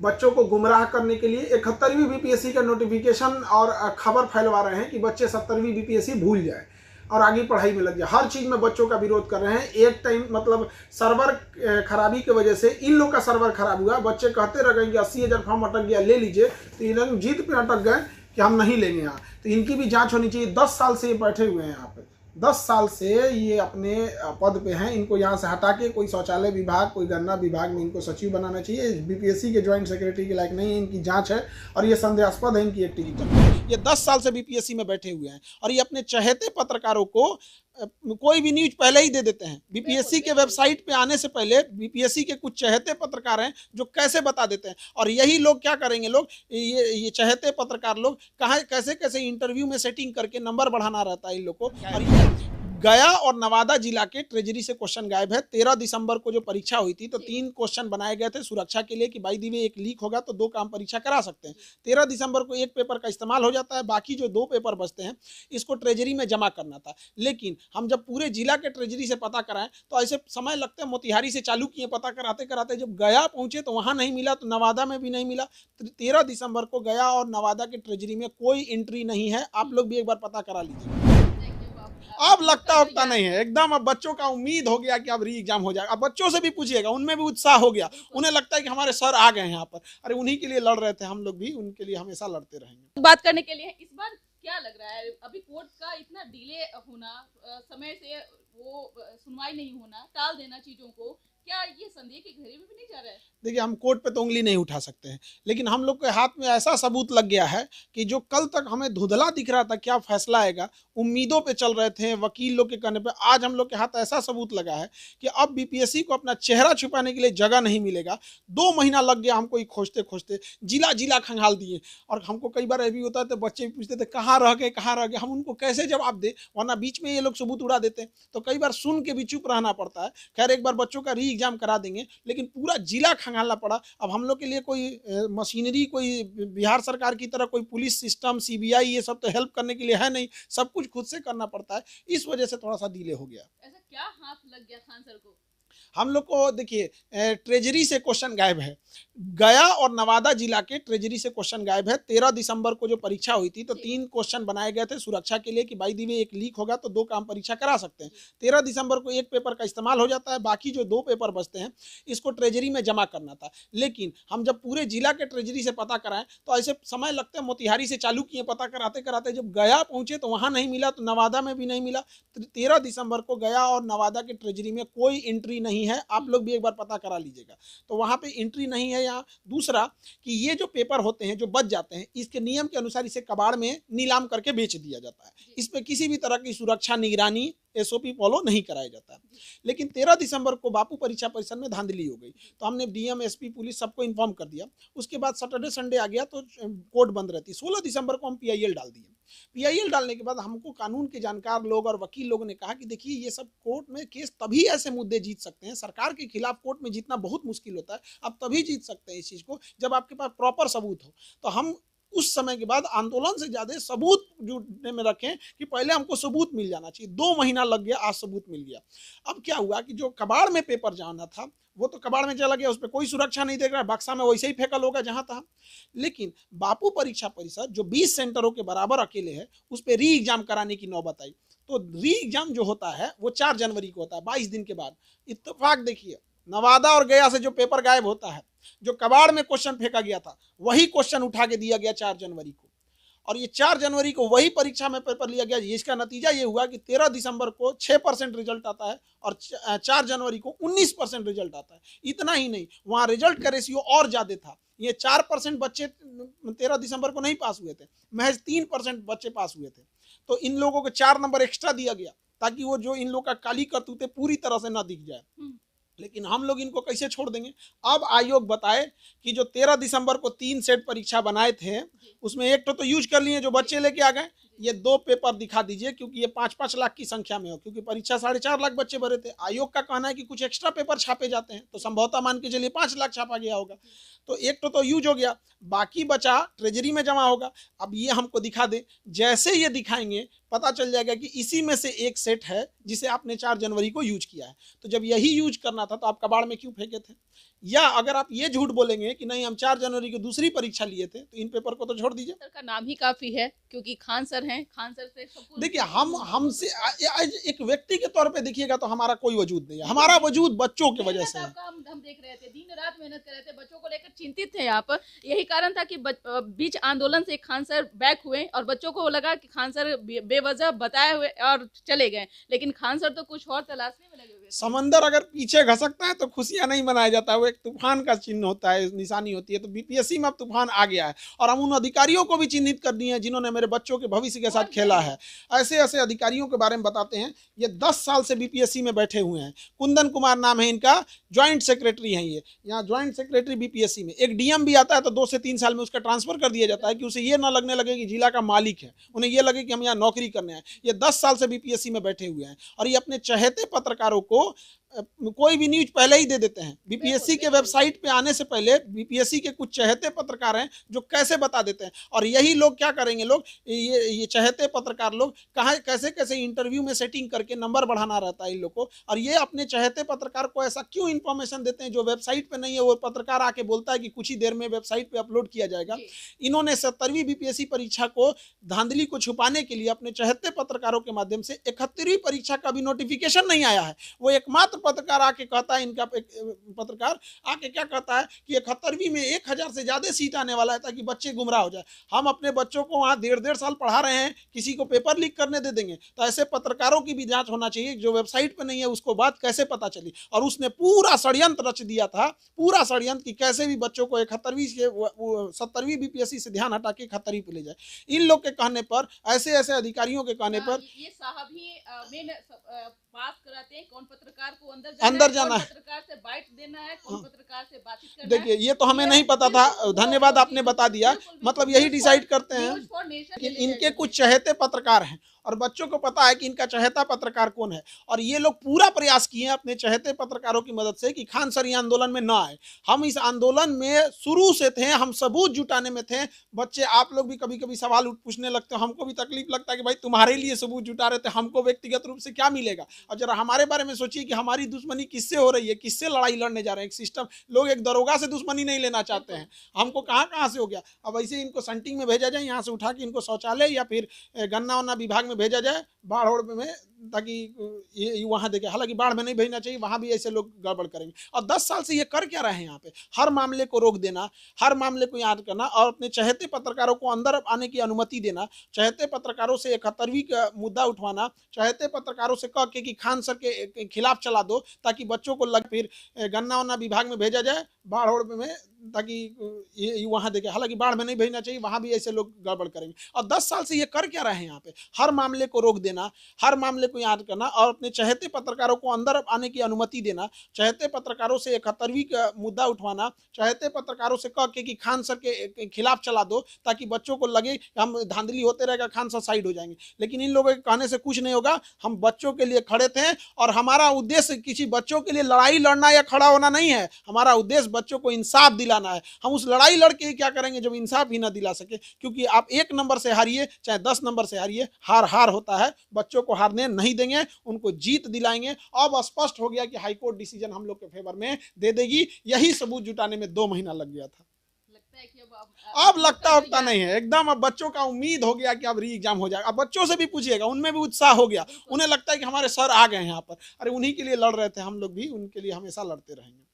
बच्चों को गुमराह करने के लिए 71वीं बीपीएससी का नोटिफिकेशन और खबर फैलवा रहे हैं कि बच्चे 70वीं बीपीएससी भूल जाए और आगे पढ़ाई में लग जाए। हर चीज़ में बच्चों का विरोध कर रहे हैं। एक टाइम मतलब सर्वर खराबी की वजह से इन लोग का सर्वर खराब हुआ, बच्चे कहते रह गए कि 80,000 फॉर्म अटक गया, ले लीजिए, तो इन लोग जीत पे अटक गए कि हम नहीं लेंगे यहाँ। तो इनकी भी जांच होनी चाहिए। 10 साल से ये बैठे हुए हैं यहाँ पे, 10 साल से ये अपने पद पे हैं। इनको यहाँ से हटा के कोई शौचालय विभाग, कोई गन्ना विभाग में इनको सचिव बनाना चाहिए। बीपीएससी के ज्वाइंट सेक्रेटरी के लायक नहीं है। इनकी जांच है और ये संदेहास्पद है इनकी एक्टिविटी। ये 10 साल से बीपीएससी में बैठे हुए हैं और ये अपने चहेते पत्रकारों को कोई भी न्यूज पहले ही दे देते हैं। बीपीएससी के वेबसाइट पे आने से पहले बीपीएससी के कुछ चहेते पत्रकार हैं जो कैसे बता देते हैं। और यही लोग क्या करेंगे, लोग ये चहेते पत्रकार लोग कहाँ कैसे कैसे इंटरव्यू में सेटिंग करके नंबर बढ़ाना रहता है इन लोग को। और ये गया और नवादा जिला के ट्रेजरी से क्वेश्चन गायब है। 13 दिसंबर को जो परीक्षा हुई थी तो 3 क्वेश्चन बनाए गए थे सुरक्षा के लिए कि बाई दी वे एक लीक होगा तो 2 काम परीक्षा करा सकते हैं। 13 दिसंबर को एक पेपर का इस्तेमाल हो जाता है, बाकी जो 2 पेपर बचते हैं इसको ट्रेजरी में जमा करना था। लेकिन हम जब पूरे जिला के ट्रेजरी से पता कराएं तो ऐसे समय लगते हैं। मोतिहारी से चालू किए पता कराते कराते जब गया पहुंचे तो वहां नहीं मिला, तो नवादा में भी नहीं मिला। 13 दिसंबर को गया और नवादा के ट्रेजरी में कोई एंट्री नहीं है। आप लोग भी एक बार पता करा लीजिए। अब लगता नहीं है एकदम। अब बच्चों का उम्मीद हो गया कि अब री एग्जाम हो जाएगा। अब बच्चों से भी पूछिएगा, उनमें भी उत्साह हो गया। उन्हें लगता है कि हमारे सर आ गए हैं यहाँ पर। अरे उन्हीं के लिए लड़ रहे थे हम लोग भी, उनके लिए हमेशा लड़ते रहेंगे। बात करने के लिए इस बार क्या लग रहा है, अभी कोर्ट का इतना डिले होना, समय से वो सुनवाई नहीं होना, टाल देना चीजों को, क्या ये संदेह के घेरे में भी नहीं जा रहा है? देखिए, हम कोर्ट पे तो उंगली नहीं उठा सकते हैं, लेकिन हम लोग के हाथ में ऐसा सबूत लग गया है कि जो कल तक हमें धुंधला दिख रहा था क्या फैसला आएगा, उम्मीदों पे चल रहे थे वकील लोग के कहने पे, आज हम लोग के हाथ ऐसा सबूत लगा है कि अब बीपीएससी को अपना चेहरा छुपाने के लिए जगह नहीं मिलेगा। 2 महीना लग गया हमको खोजते खोजते, जिला जिला खंगाल दिए। और हमको कई बार ये भी होता है तो बच्चे भी पूछते थे कहाँ रह गए, हम उनको कैसे जवाब दे, वरना बीच में ये लोग सबूत उड़ा देते हैं। तो कई बार सुन के भी चुप रहना पड़ता है। खैर, एक बार बच्चों का री एग्जाम करा देंगे, लेकिन पूरा जिला खंगालना पड़ा। अब हम लोग के लिए कोई मशीनरी, कोई बिहार सरकार की तरह कोई पुलिस सिस्टम, सीबीआई, ये सब तो हेल्प करने के लिए है नहीं। सब कुछ खुद से करना पड़ता है। इस वजह से थोड़ा सा डिले हो गया। ऐसा क्या हाथ लग गया खान सर को? हम लोग को देखिए, ट्रेजरी से क्वेश्चन गायब है। गया और नवादा जिला के ट्रेजरी से क्वेश्चन गायब है। 13 दिसंबर को जो परीक्षा हुई थी तो 3 क्वेश्चन बनाए गए थे सुरक्षा के लिए कि बाई दी वे एक लीक होगा तो 2 काम परीक्षा करा सकते हैं। 13 दिसंबर को एक पेपर का इस्तेमाल हो जाता है, बाकी जो 2 पेपर बचते हैं इसको ट्रेजरी में जमा करना था। लेकिन हम जब पूरे जिला के ट्रेजरी से पता कराएं तो ऐसे समय लगते हैं। मोतिहारी से चालू किए पता कराते कराते जब गया पहुंचे तो वहां नहीं मिला, तो नवादा में भी नहीं मिला। 13 दिसंबर को गया और नवादा के ट्रेजरी में कोई एंट्री नहीं है। आप लोग भी एक बार पता करा लीजिएगा, तो वहां पे एंट्री नहीं है। यहाँ दूसरा कि ये जो पेपर होते हैं जो बच जाते हैं, इसके नियम के अनुसार इसे कबाड़ में नीलाम करके बेच दिया जाता है। इसमें किसी भी तरह की सुरक्षा, निगरानी, एसओपी फॉलो नहीं कराया जाता है। लेकिन 13 दिसंबर को बापू परीक्षा परिसर में धांधली हो गई, तो हमने डीएम, एसपी, पुलिस सबको इन्फॉर्म कर दिया। उसके बाद सैटरडे संडे आ गया तो कोर्ट बंद रहती। 16 दिसंबर को हम पीआईएल डाल दिए। पीआईएल डालने के बाद हमको कानून के जानकार लोग और वकील लोगों ने कहा कि देखिए, ये सब कोर्ट में केस तभी ऐसे मुद्दे जीत सकते हैं, सरकार के खिलाफ कोर्ट में जीतना बहुत मुश्किल होता है। आप तभी जीत सकते हैं इस चीज़ को जब आपके पास प्रॉपर सबूत हो। तो हम उस समय के बाद आंदोलन से ज़्यादा सबूत जुटने में रखें कि पहले हमको सबूत मिल जाना चाहिए। 2 महीना लग गया, आज सबूत मिल गया। अब क्या हुआ कि जो कबाड़ में पेपर जाना था वो तो कबाड़ में चला गया, उस पर कोई सुरक्षा नहीं देख रहा है, बक्सा में वैसे ही फेंकल होगा जहां था। लेकिन बापू परीक्षा परिषद जो 20 सेंटरों के बराबर अकेले है, उस पर री एग्जाम कराने की नौबत आई। तो री एग्जाम जो होता है वो 4 जनवरी को होता है, 22 दिन के बाद। इत्तेफाक देखिए, नवादा और गया से जो पेपर गायब होता है, जो कबाड़ में क्वेश्चन फेंका गया था, वही क्वेश्चन उठा के दिया गया 4 जनवरी को। और ये 4 जनवरी को वही परीक्षा में पेपर लिया गया। इसका नतीजा ये हुआ कि 13 दिसंबर को 6% रिजल्ट आता है और 4 जनवरी को 19% रिजल्ट आता है। इतना ही नहीं, वहाँ रिजल्ट का रेशियो और ज़्यादा था। ये 4% बच्चे 13 दिसंबर को नहीं पास हुए थे, महज 3% बच्चे पास हुए थे। तो इन लोगों को 4 नंबर एक्स्ट्रा दिया गया ताकि वो जो इन लोग का काली करतूते पूरी तरह से ना दिख जाए। लेकिन हम लोग इनको कैसे छोड़ देंगे? अब आयोग बताए कि जो 13 दिसंबर को 3 सेट परीक्षा बनाए थे, उसमें एक तो यूज कर लिए जो बच्चे लेके आ गए। ये 2 पेपर दिखा दीजिए, क्योंकि ये 5-5 लाख की संख्या में हो, क्योंकि परीक्षा 4.5 लाख बच्चे भरे थे। आयोग का कहना है कि कुछ एक्स्ट्रा पेपर छापे जाते हैं, तो संभवतः मान के चलिए 5 लाख छापा गया होगा। तो एक तो यूज हो गया, बाकी बचा ट्रेजरी में जमा होगा। अब ये हमको दिखा दे, जैसे ये दिखाएंगे पता चल जाएगा कि इसी में से एक सेट है जिसे आपने 4 जनवरी को यूज किया है। तो जब यही यूज करना था तो आप कबाड़ में क्यों फेंके थे? या अगर आप ये झूठ बोलेंगे कि नहीं हम 4 जनवरी को दूसरी परीक्षा लिए थे, तो इन पेपर को तो छोड़ दीजिए। सर का नाम ही काफी है, क्योंकि खान सर हैं, खान सर से सब कुछ। देखिए हम हमसे एक व्यक्ति के तौर पे देखिएगा तो हमारा कोई वजूद नहीं है, हमारा वजूद बच्चों की वजह से है। आपका हम देख रहे थे, दिन रात मेहनत कर रहे थे, बच्चों को लेकर चिंतित थे यहाँ पर। यही कारण था कि बीच आंदोलन से खान सर बैक हुए और बच्चों को लगा कि खान सर बेवजह बताए हुए और चले गए, लेकिन खान सर तो कुछ और तलाशने में लगे हुए थे। समंदर अगर पीछे घसकता है तो खुशियां नहीं मनाया जाता है, वो एक तूफान का चिन्ह होता है, निशानी होती है। तो बीपीएससी में अब तूफान आ गया है और हम उन अधिकारियों को भी चिन्हित कर दिए हैं जिन्होंने मेरे बच्चों के भविष्य के साथ खेला है। ऐसे ऐसे अधिकारियों के बारे में बताते हैं। ये 10 साल से बीपीएससी में बैठे हुए हैं। कुंदन कुमार नाम है इनका, ज्वाइंट सेक्रेटरी हैं ये, यहाँ ज्वाइंट सेक्रेटरी बीपीएससी में। एक डीएम भी आता है तो 2 से 3 साल में उसका ट्रांसफर कर दिया जाता है कि उसे ये ना लगने लगे कि जिला का मालिक है, उन्हें ये लगे कि हम यहाँ नौकरी करने आए। ये 10 साल से बीपीएससी में बैठे हुए हैं और ये अपने चहेते पत्रकारों को कोई भी न्यूज पहले ही दे देते हैं। बीपीएससी के वेबसाइट पे आने से पहले बीपीएससी के कुछ चहेते पत्रकार हैं जो कैसे बता देते हैं। और यही लोग क्या करेंगे, लोग ये चहेते पत्रकार लोग कहाँ कैसे कैसे इंटरव्यू में सेटिंग करके नंबर बढ़ाना रहता है इन लोग को। और ये अपने चहेते पत्रकार को ऐसा क्यों इन्फॉर्मेशन देते हैं जो वेबसाइट पे नहीं है, वो पत्रकार आके बोलता है कि कुछ ही देर में वेबसाइट पे अपलोड किया जाएगा। इन्होंने 70वीं बीपीएससी परीक्षा को धांधली को छुपाने के लिए अपने चहेते पत्रकारों के माध्यम से 71वीं परीक्षा का भी नोटिफिकेशन नहीं आया है। वो एकमात्र पत्रकार आके कहता है, इनका पत्रकार आके क्या कहता है कि 71वीं में 1000 से ज्यादा सीट आने वाला है ताकि बच्चे गुमराह हो जाए। हम अपने बच्चों को वहां 1.5 साल पढ़ा रहे हैं, किसी को पेपर लीक करने दे देंगे? तो ऐसे पत्रकारों की भी जांच होना चाहिए। जो वेबसाइट पे नहीं है उसको बात कैसे पता चली? और उसने पूरा षड्यंत्र रच दिया था, पूरा षड्यंत्र कि कैसे भी बच्चों को 71वीं से 70वीं बीपीएससी से ध्यान हटा के 71वीं पे ले जाए। इन लोग के कहने पर, ऐसे ऐसे अधिकारियों के कहने पर ये साहब ही मेन पास कराते हैं कौन पत्रकार को अंदर जाना है, पत्रकार से बाइट देना है, कौन पत्रकार से बातचीत करना है। देखिए ये तो हमें नहीं पता था, धन्यवाद आपने बता दिया। मतलब यही डिसाइड करते हैं कि इनके कुछ चहेते पत्रकार हैं और बच्चों को पता है कि इनका चहेता पत्रकार कौन है। और ये लोग पूरा प्रयास किए हैं अपने चहेते पत्रकारों की मदद से कि खान सर ये आंदोलन में ना आए। हम इस आंदोलन में शुरू से थे, हम सबूत जुटाने में थे। बच्चे आप लोग भी कभी कभी सवाल पूछने लगते हो, हमको भी तकलीफ लगता है कि भाई तुम्हारे लिए सबूत जुटा रहे थे, हमको व्यक्तिगत रूप से क्या मिलेगा? और जरा हमारे बारे में सोचिए कि हमारी दुश्मनी किससे हो रही है, किससे लड़ाई लड़ने जा रहे हैं। एक सिस्टम, लोग एक दरोगा से दुश्मनी नहीं लेना चाहते हैं, हमको कहाँ कहाँ से हो गया। अब ऐसे इनको संटिंग में भेजा जाए, यहाँ से उठा के इनको शौचालय या फिर गन्ना वन्ना विभाग में भेजा जाए, बाढ़ में, ताकि ये वहाँ देखे। हालांकि बाढ़ में नहीं भेजना चाहिए, वहाँ भी ऐसे लोग गड़बड़ करेंगे। और 10 साल से ये कर क्या रहे हैं यहाँ पे? हर मामले को रोक देना, हर मामले को याद करना और अपने चहेते पत्रकारों को अंदर आने की अनुमति देना, चहेते पत्रकारों से 71वीं का मुद्दा उठवाना, चहेते पत्रकारों से कह के कि खान सर के खिलाफ चला दो ताकि बच्चों को लग, फिर गन्ना वन्ना विभाग में भेजा जाए, बाढ़ में, ताकि ये वहाँ देखे। हालांकि बाढ़ में नहीं भेजना चाहिए, वहाँ भी ऐसे लोग गड़बड़ करेंगे। और 10 साल से ये कर क्या रहे हैं यहाँ पे? हर मामले को रोक देना, हर मामले को याद करना और अपने चहेते पत्रकारों को अंदर आने की अनुमति देना, चहेते पत्रकारों से 71वीं का मुद्दा उठवाना, चहेते पत्रकारों से कह के कि खान सर के खिलाफ चला दो ताकि बच्चों को लगे हम धांधली होते रहेगा, खान सर साइड हो जाएंगे। लेकिन इन लोगों के कहने से कुछ नहीं होगा। हम बच्चों के लिए खड़े थे और हमारा उद्देश्य किसी बच्चों के लिए लड़ाई लड़ना या खड़ा होना नहीं है। हमारा उद्देश्य बच्चों को इंसाफ दिलाना है। हम उस लड़ाई लड़के क्या करेंगे जब इंसाफ ही ना दिला सके? क्योंकि आप 1 नंबर से हारिए चाहे 10 नंबर से हारिए, हार हार होता है। बच्चों को हारने नहीं देंगे, उनको जीत दिलाएंगे। अब स्पष्ट हो गया कि हाईकोर्ट डिसीजन हम लोग के फेवर में दे देगी। यही सबूत जुटाने में 2 महीना लग गया था। लगता है कि अब लगता वक्ता नहीं है एकदम। अब बच्चों का उम्मीद हो गया कि अब री एग्जाम हो जाएगा। अब बच्चों से भी पूछिएगा, उनमें भी उत्साह हो गया। उन्हें लगता है कि हमारे सर आ गए हैं यहाँ पर। अरे उन्हीं के लिए लड़ रहे थे हम लोग भी, उनके लिए हमेशा लड़ते रहेंगे।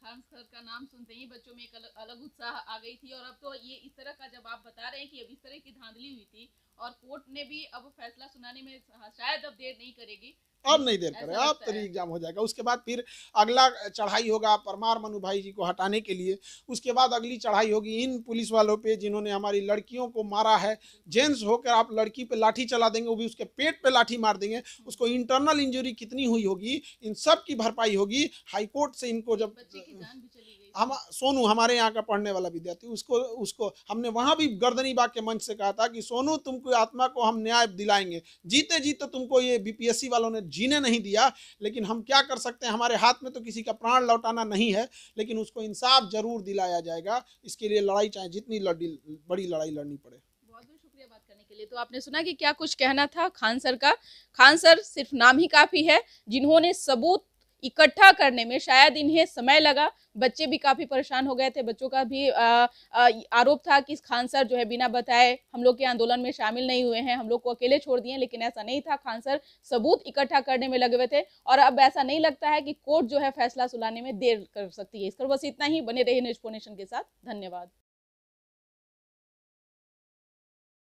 खान सर का नाम सुनते ही बच्चों में एक अलग उत्साह आ गई थी। और अब तो ये इस तरह का, जब आप बता रहे हैं कि अब इस तरह की धांधली हुई थी और कोर्ट ने भी अब फैसला सुनाने में शायद अब देर नहीं करेगी। अब नहीं देर करे, अब तो एग्जाम हो जाएगा। उसके बाद फिर अगला चढ़ाई होगा परमार मनु भाई जी को हटाने के लिए। उसके बाद अगली चढ़ाई होगी इन पुलिस वालों पे जिन्होंने हमारी लड़कियों को मारा है। जेंट्स होकर आप लड़की पे लाठी चला देंगे, वो भी उसके पेट पे लाठी मार देंगे, उसको इंटरनल इंजरी कितनी हुई होगी, इन सब की भरपाई होगी। हाईकोर्ट से इनको जब बच्चे की जान भी चली गई। हम सोनू हमारे यहाँ का पढ़ने वाला विद्यार्थी, उसको हमने वहां भी गर्दनी बाग के मंच से कहा था कि सोनू तुमको आत्मा को हम न्याय दिलाएंगे। जीते जीते तुमको ये बीपीएससी वालों ने जीने नहीं दिया, लेकिन हम क्या कर सकते हैं? हमारे हाथ में तो किसी का प्राण लौटाना नहीं है, लेकिन उसको इंसाफ जरूर दिलाया जाएगा। इसके लिए लड़ाई चाहे जितनी बड़ी लड़ाई लड़नी पड़े। बहुत बहुत शुक्रिया बात करने के लिए। चलिए, तो आपने सुना कि क्या कुछ कहना था खान सर का। खान सर सिर्फ नाम ही काफी है, जिन्होंने सबूत इकट्ठा करने में शायद इन्हें समय लगा। बच्चे भी काफी परेशान हो गए थे, बच्चों का भी आरोप था कि खान सर जो है बिना बताए हम लोग के आंदोलन में शामिल नहीं हुए हैं, हम लोग को अकेले छोड़ दिए, लेकिन ऐसा नहीं था। खान सर सबूत इकट्ठा करने में लगे हुए थे और अब ऐसा नहीं लगता है कि कोर्ट जो है फैसला सुनाने में देर कर सकती है। इस पर बस इतना ही। बने रहिए न्यूज़ नेशन के साथ। धन्यवाद।